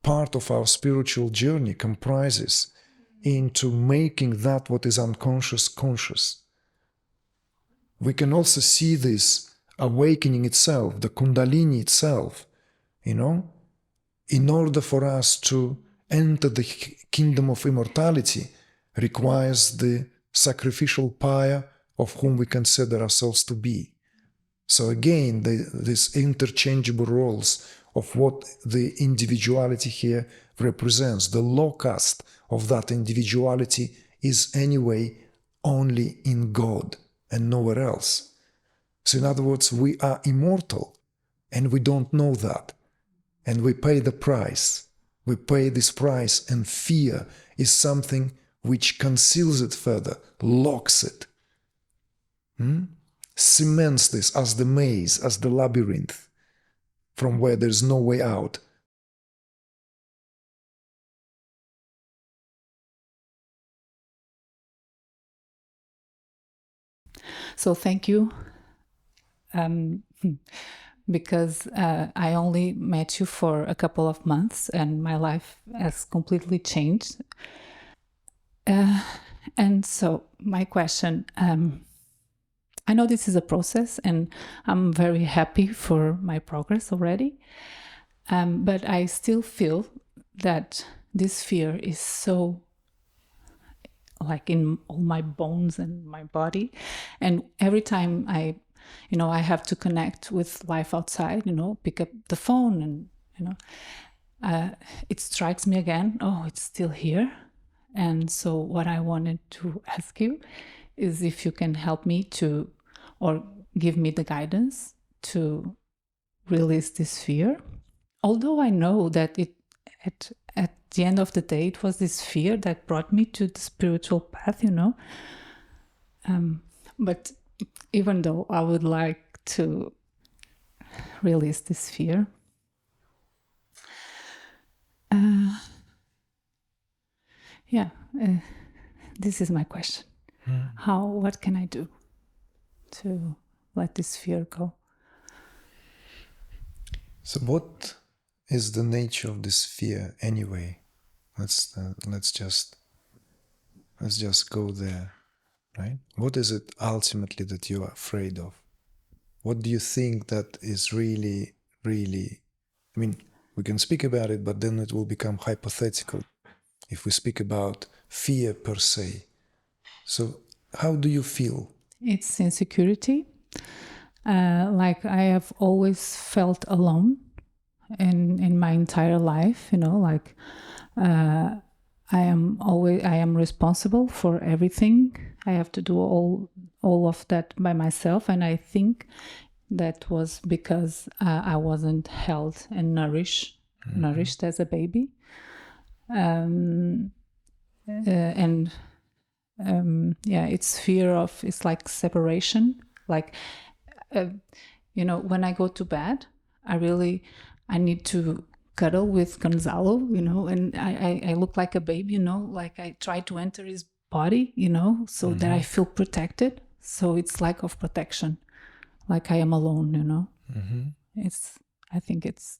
part of our spiritual journey comprises into making that what is unconscious conscious. We can also see this awakening itself, the Kundalini itself, in order for us to enter the kingdom of immortality requires the sacrificial pyre of whom we consider ourselves to be. So again, these interchangeable roles of what the individuality here represents, the locus of that individuality is anyway only in God and nowhere else. So in other words, we are immortal and we don't know that. And we pay the price. We pay this price, and fear is something which conceals it further, locks it, cements this as the maze, as the labyrinth, from where there's no way out. So thank you. Because I only met you for a couple of months and my life has completely changed. And so my question, I know this is a process and I'm very happy for my progress already, but I still feel that this fear is so like in all my bones and my body. And every time I have to connect with life outside, pick up the phone and, it strikes me again, oh, it's still here. And so what I wanted to ask you is if you can help me to, or give me the guidance to release this fear. Although I know that at the end of the day, it was this fear that brought me to the spiritual path, but even though I would like to release this fear, this is my question. What can I do to let this fear go? So what is the nature of this fear anyway? Let's just go there. Right? What is it ultimately that you are afraid of? What do you think that is really, really... I mean, we can speak about it, but then it will become hypothetical if we speak about fear per se. So how do you feel? It's insecurity. Like I have always felt alone in my entire life, like... I am responsible for everything. I have to do all of that by myself, and I think that was because I wasn't held and nourished as a baby. It's fear of, it's like separation. Like, when I go to bed, I need to cuddle with Gonzalo, and I look like a baby, like I try to enter his body, so that I feel protected. So it's lack of protection, like I am alone, I think it's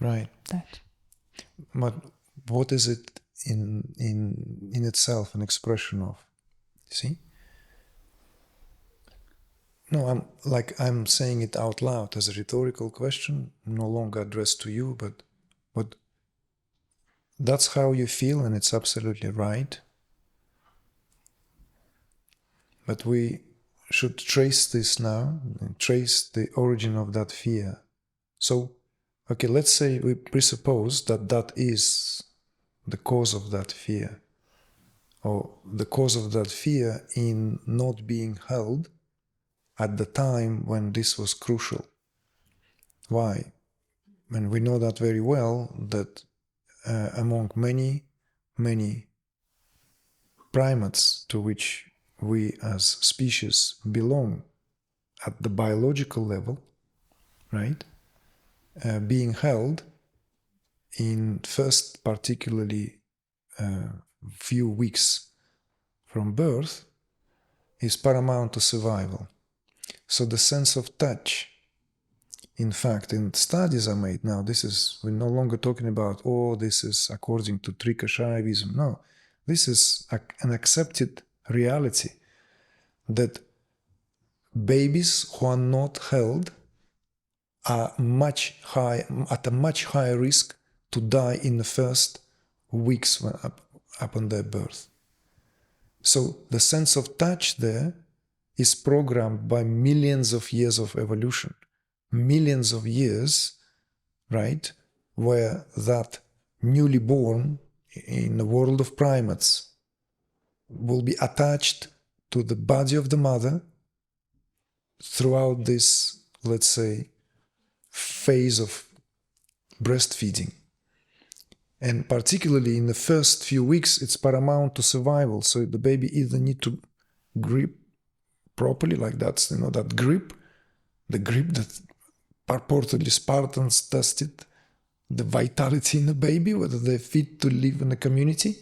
right. That. But what is it in itself an expression of? See? No, I'm saying it out loud as a rhetorical question, no longer addressed to you, but that's how you feel, and it's absolutely right. But we should trace this now, and trace the origin of that fear. So, okay, let's say we presuppose that is the cause of that fear, or the cause of that fear in not being held at the time when this was crucial. Why? And we know that very well, that among many primates to which we as species belong at the biological level, right? Being held in first particularly few weeks from birth is paramount to survival. So the sense of touch in fact, in studies are made now, we're no longer talking about, oh, this is according to Trikashaivism. No, this is an accepted reality that babies who are not held are at a much higher risk to die in the first weeks upon their birth. So the sense of touch there is programmed by millions of years of evolution, millions of years, right, where that newly born in the world of primates will be attached to the body of the mother throughout this, let's say, phase of breastfeeding. And particularly in the first few weeks, it's paramount to survival. So the baby either need to grip properly, like that's, that grip, the grip that purportedly Spartans tested, the vitality in the baby, whether they're fit to live in a community.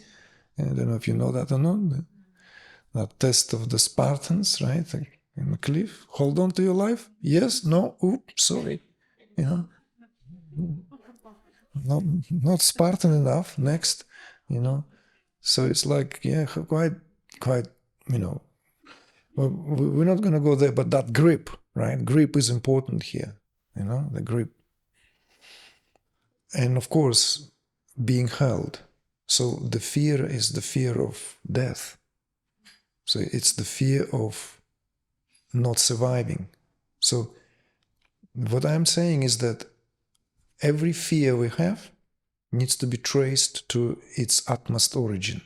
And I don't know if you know that or not. That test of the Spartans, right? In the cliff, hold on to your life. Yes, no, oops, sorry. Not Spartan enough. Next, So it's like, yeah, quite, we're not going to go there, but that grip, right? Grip is important here, the grip. And of course, being held. So the fear is the fear of death. So it's the fear of not surviving. So what I'm saying is that every fear we have needs to be traced to its utmost origin.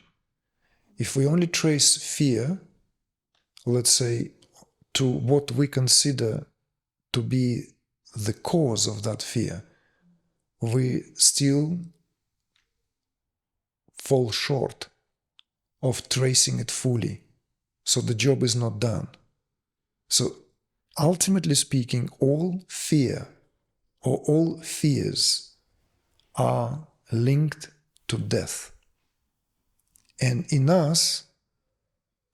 If we only trace fear, let's say, to what we consider to be the cause of that fear, we still fall short of tracing it fully. So the job is not done. So ultimately speaking, all fear or all fears are linked to death. And in us,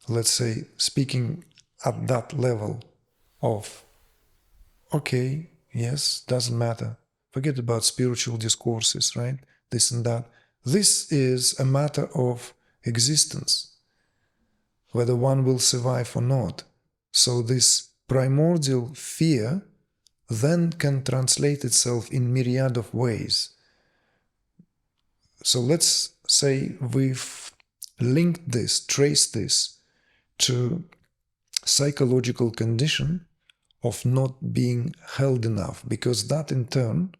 let's say, speaking at that level of, okay, yes, doesn't matter. Forget about spiritual discourses, right? This and that. This is a matter of existence, whether one will survive or not. So this primordial fear then can translate itself in myriad of ways. So let's say we've linked this, traced this to psychological condition of not being held enough, because that in turn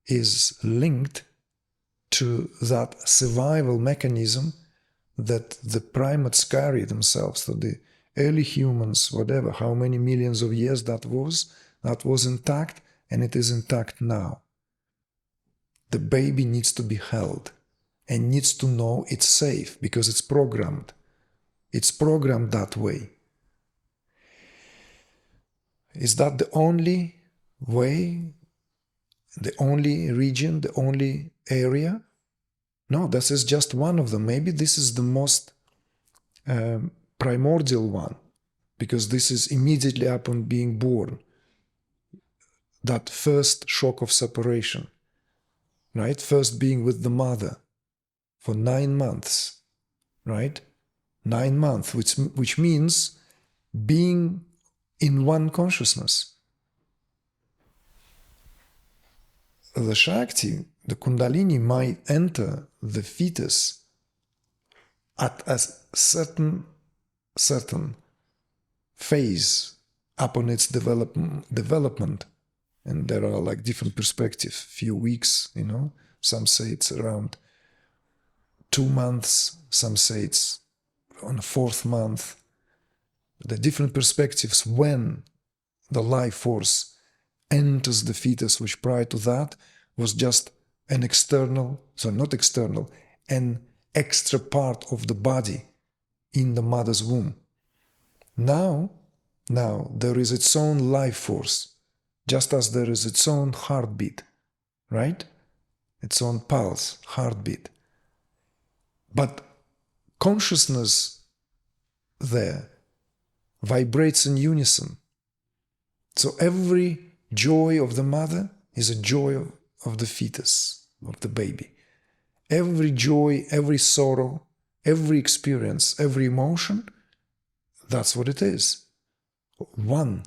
is linked to that survival mechanism that the primates carry themselves. So the early humans, whatever, how many millions of years that was intact, and it is intact now. The baby needs to be held and needs to know it's safe because it's programmed. It's programmed that way. Is that the only way, the only region, the only area? No, this is just one of them. Maybe this is the most primordial one, because this is immediately upon being born. That first shock of separation, right? First being with the mother for 9 months, right? 9 months, which means being in one consciousness. The Shakti, the Kundalini, might enter the fetus at a certain phase upon its development. And there are like different perspectives, few weeks, some say it's around 2 months, some say it's on the 4th month. The different perspectives when the life force enters the fetus, which prior to that was just an an extra part of the body in the mother's womb. Now there is its own life force, just as there is its own heartbeat, right? Its own pulse, heartbeat. But consciousness there vibrates in unison. So every joy of the mother is a joy of the fetus, of the baby. Every joy, every sorrow, every experience, every emotion, that's what it is. One.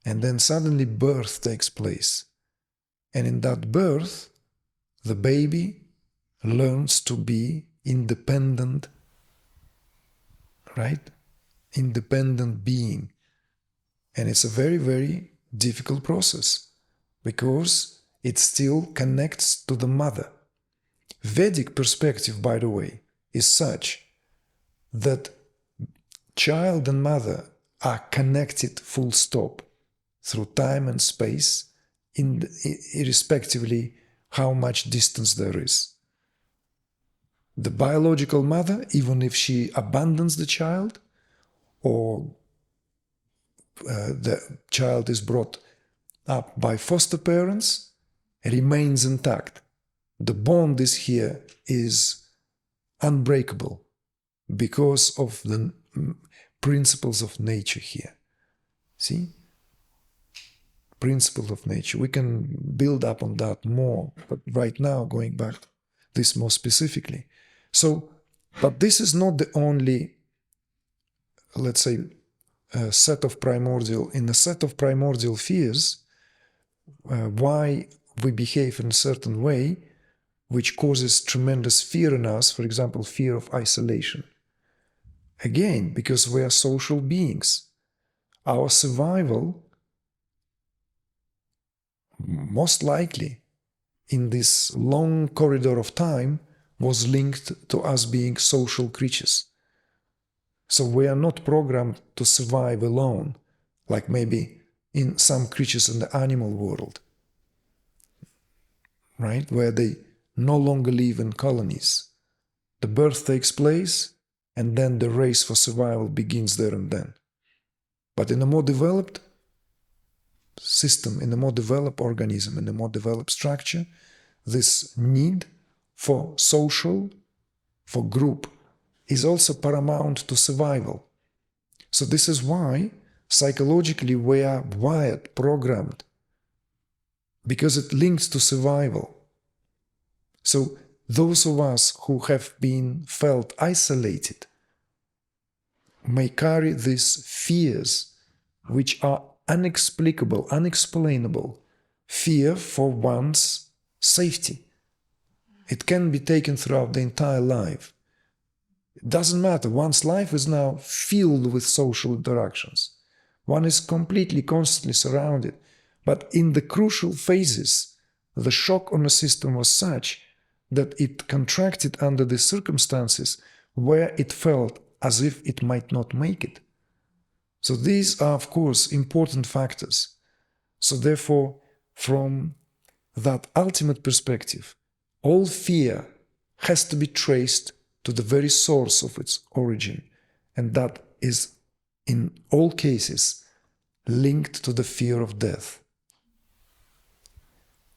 And then suddenly birth takes place. And in that birth, the baby learns to be independent, right? Independent being. And it's a very, very difficult process because it still connects to the mother. Vedic perspective, by the way, is such that child and mother are connected full stop through time and space, irrespectively how much distance there is. The biological mother, even if she abandons the child or the child is brought up by foster parents, remains intact. The bond is unbreakable because of the principles of nature here. See? Principles of nature. We can build up on that more, but right now, going back to this more specifically. So, but this is not the only, let's say, set of primordial, in a set of primordial fears, why we behave in a certain way, which causes tremendous fear in us, for example, fear of isolation. Again, because we are social beings. Our survival, most likely, in this long corridor of time, was linked to us being social creatures. So we are not programmed to survive alone, like maybe in some creatures in the animal world, right? Where they no longer live in colonies. The birth takes place, and then the race for survival begins there and then. But in a more developed system, in a more developed organism, in a more developed structure, this need for social, for group, is also paramount to survival. So this is why psychologically we are wired, programmed, because it links to survival. So those of us who have been felt isolated may carry these fears which are inexplicable, unexplainable, fear for one's safety. It can be taken throughout the entire life. It doesn't matter. One's life is now filled with social interactions. One is completely, constantly surrounded. But in the crucial phases, the shock on the system was such that it contracted under the circumstances where it felt as if it might not make it. So these are, of course, important factors. So therefore, from that ultimate perspective, all fear has to be traced to the very source of its origin, and that is, in all cases, linked to the fear of death.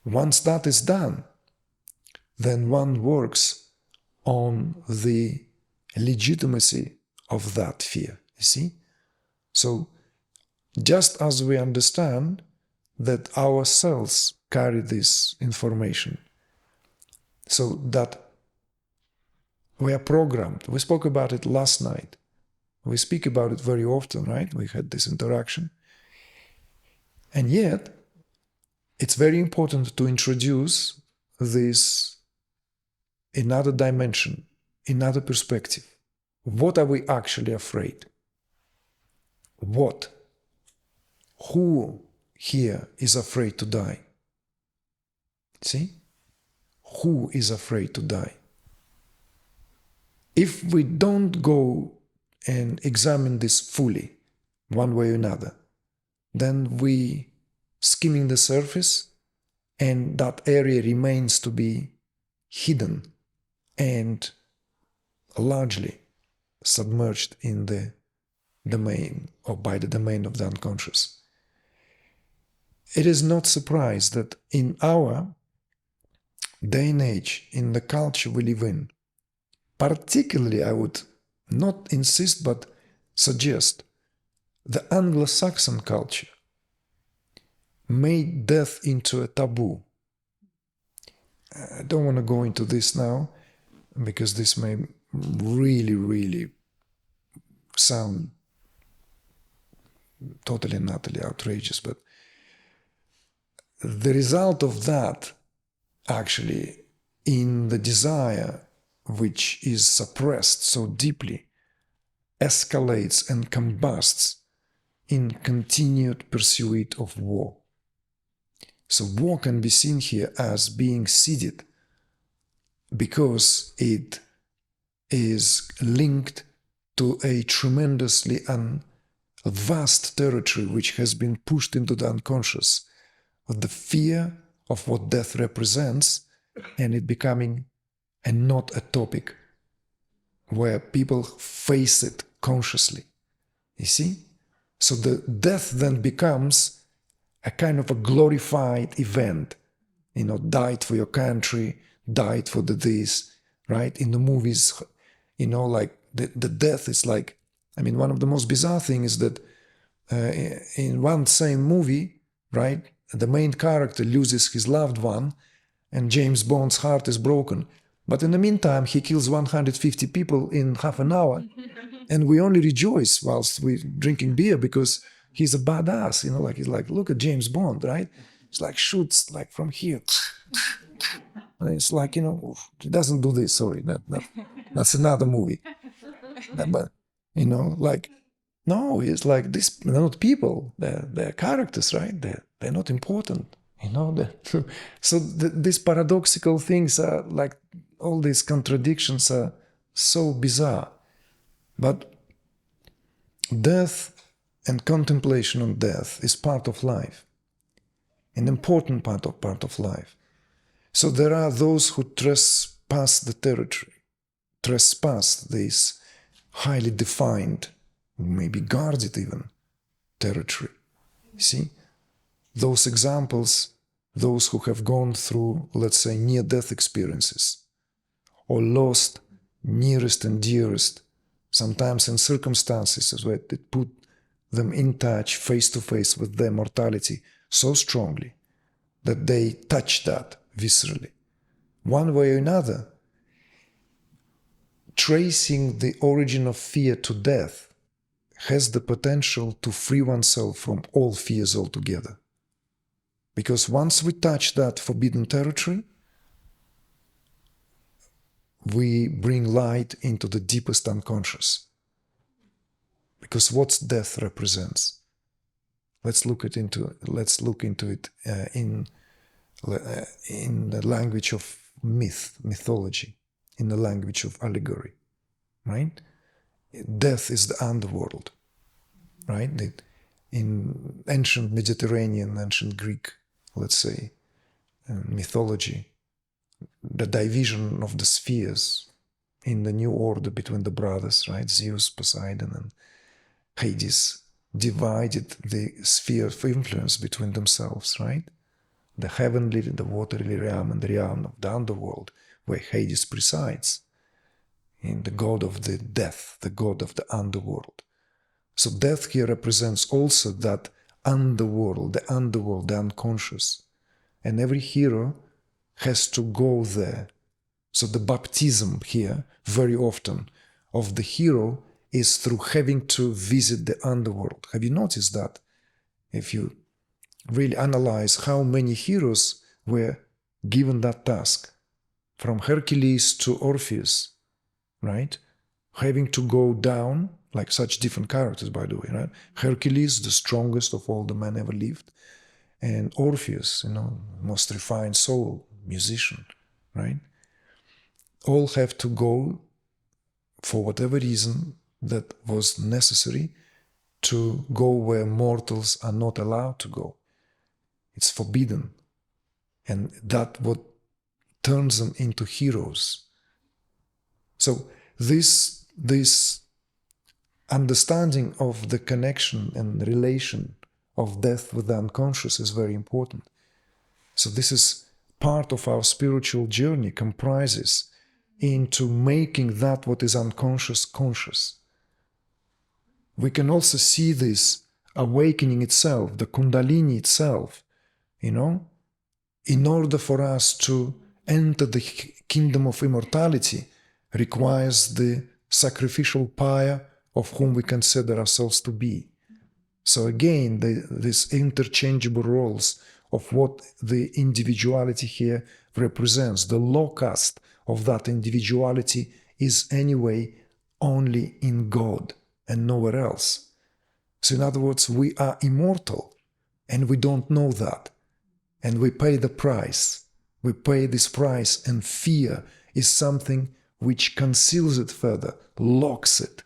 Once that is done, then one works on the legitimacy of that fear, you see? So, just as we understand that our cells carry this information, so that we are programmed. We spoke about it last night. We speak about it very often, right? We had this interaction. And yet, it's very important to introduce this another dimension, another perspective. What are we actually afraid? What? Who here is afraid to die? See? Who is afraid to die? If we don't go and examine this fully, one way or another, then we skimming the surface, and that area remains to be hidden and largely submerged in the domain, or by the domain of the unconscious. It is not surprise that in our day and age, in the culture we live in, particularly, I would not insist but suggest, the Anglo-Saxon culture, made death into a taboo. I don't want to go into this now, because this may really, really sound totally and utterly outrageous, but the result of that, actually, in the desire which is suppressed so deeply, escalates and combusts in continued pursuit of war. So war can be seen here as being seeded because it is linked to a tremendously vast territory which has been pushed into the unconscious, of the fear of what death represents, and it becoming not a topic where people face it consciously. You see? So the death then becomes a kind of a glorified event. Died for your country, died for this, right? In the movies, like the death is like, one of the most bizarre things is that in one same movie, right, the main character loses his loved one and James Bond's heart is broken. But in the meantime, he kills 150 people in half an hour. And we only rejoice whilst we're drinking beer because he's a badass, he's like, look at James Bond, right? It's like shoots like from here. And it's like, he doesn't do this, sorry, that's another movie. But, no, it's like this, they're not people, they're characters, right? They're not important, So these paradoxical things are like, all these contradictions are so bizarre. But death and contemplation on death is part of life, an important part of life. So there are those who trespass the territory, trespass this highly defined, maybe guarded even, territory. See? Those examples, those who have gone through, let's say, near-death experiences, or lost nearest and dearest, sometimes in circumstances where it put them in touch face-to-face with their mortality so strongly that they touch that viscerally. One way or another, tracing the origin of fear to death has the potential to free oneself from all fears altogether. Because once we touch that forbidden territory, we bring light into the deepest unconscious. Because what death represents? Let's look into it in the language of mythology, in the language of allegory, right? Death is the underworld, right? In ancient Mediterranean, ancient Greek, let's say, mythology, the division of the spheres in the new order between the brothers, right? Zeus, Poseidon, and Hades divided the sphere of influence between themselves, right? The heavenly, the watery realm, and the realm of the underworld, where Hades presides, in the god of the death, the god of the underworld. So death here represents also that underworld, the unconscious. And every hero has to go there. So the baptism here, very often, of the hero is through having to visit the underworld. Have you noticed that? If you really analyze how many heroes were given that task, from Hercules to Orpheus, right? Having to go down, like such different characters, by the way, right? Hercules, the strongest of all the men ever lived, and Orpheus, most refined soul, musician, right? All have to go, for whatever reason that was necessary, to go where mortals are not allowed to go. It's forbidden. And that what turns them into heroes. So this understanding of the connection and relation of death with the unconscious is very important. So this is part of our spiritual journey, comprises into making that what is unconscious conscious. We can also see this awakening itself, the Kundalini itself, In order for us to enter the kingdom of immortality requires the sacrificial pyre of whom we consider ourselves to be. So again, these interchangeable roles of what the individuality here represents. The locus of that individuality is anyway only in God and nowhere else. So in other words, we are immortal and we don't know that. And we pay the price. We pay this price, and fear is something which conceals it further, locks it,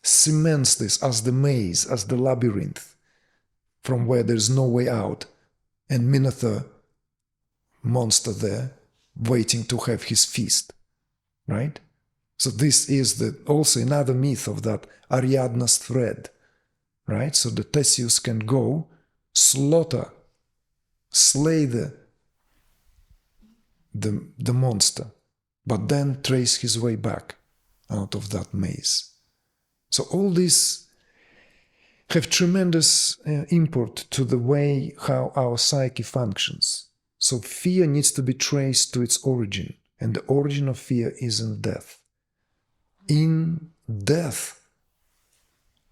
cements this as the maze, as the labyrinth, from where there is no way out, and Minotaur monster there waiting to have his feast, right? So this is also another myth of that Ariadne's thread, right? So the Theseus can go slay the monster, but then trace his way back out of that maze. So all these have tremendous import to the way how our psyche functions. So fear needs to be traced to its origin, and the origin of fear is in death. In death,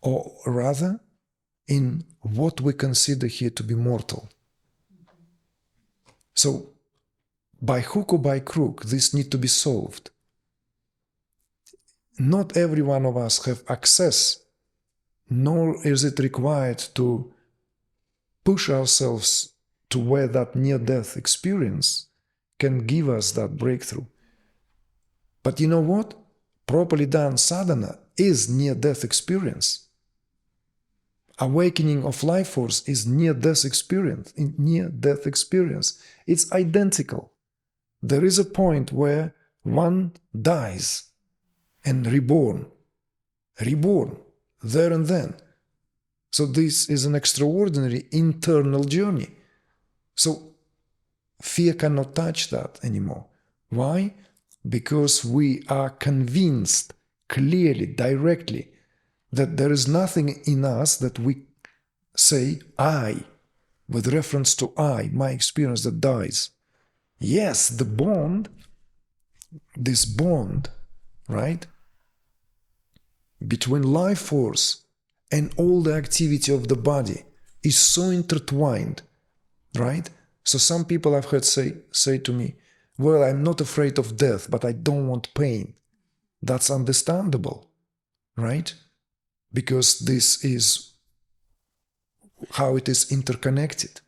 or rather, in what we consider here to be mortal. So, by hook or by crook, this needs to be solved. Not every one of us have access, nor is it required to push ourselves to where that near-death experience can give us that breakthrough. But you know what? Properly done sadhana is near-death experience. Awakening of life force is near-death experience. It's identical. There is a point where one dies and reborn, there and then. So this is an extraordinary internal journey. So fear cannot touch that anymore. Why? Because we are convinced clearly, directly, that there is nothing in us that we say, I, with reference to I, my experience, that dies. Yes, the bond, this bond, right, between life force and all the activity of the body is so intertwined, right? So some people I've heard say to me, well, I'm not afraid of death, but I don't want pain. That's understandable, right? Because this is how it is interconnected.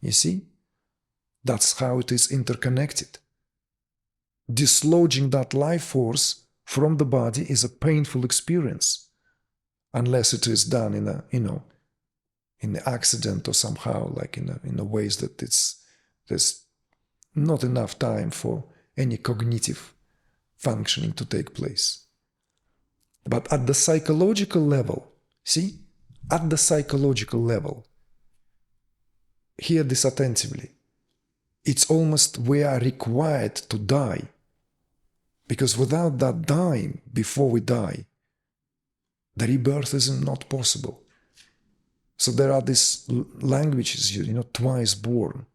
You see? That's how it is interconnected. Dislodging that life force from the body is a painful experience, unless it is done in a, in an accident or somehow, like in a ways that there's not enough time for any cognitive functioning to take place. But at the psychological level, see, at the psychological level, hear this attentively, it's almost we are required to die. Because without that dying, before we die, the rebirth is not possible. So there are these languages, twice born,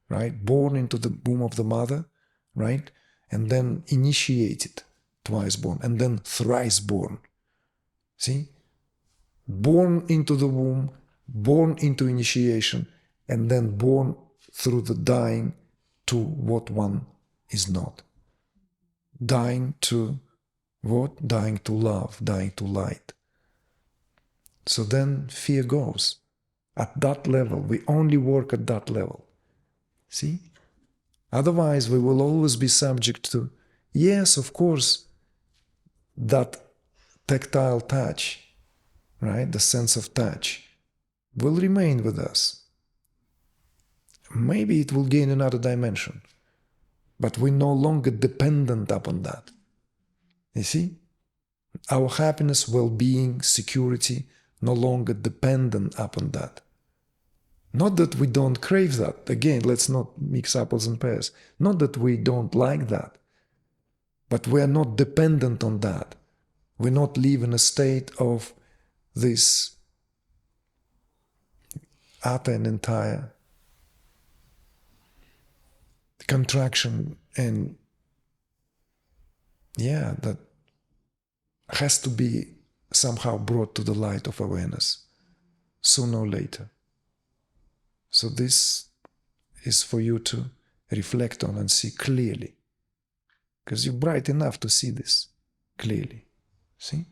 right? Born into the womb of the mother, right? And then initiated, twice born, and then thrice born. See? Born into the womb, born into initiation, and then born through the dying to what one is not. Dying to what? Dying to love, dying to light. So then fear goes. At that level, we only work at that level. See? Otherwise, we will always be subject to, yes, of course, that tactile touch, right? The sense of touch will remain with us. Maybe it will gain another dimension, but we're no longer dependent upon that. You see? Our happiness, well-being, security, no longer dependent upon that. Not that we don't crave that. Again, let's not mix apples and pears. Not that we don't like that. But we are not dependent on that. We not live in a state of this utter and entire contraction, and that has to be somehow brought to the light of awareness sooner or later. So this is for you to reflect on and see clearly, because you're bright enough to see this clearly. See?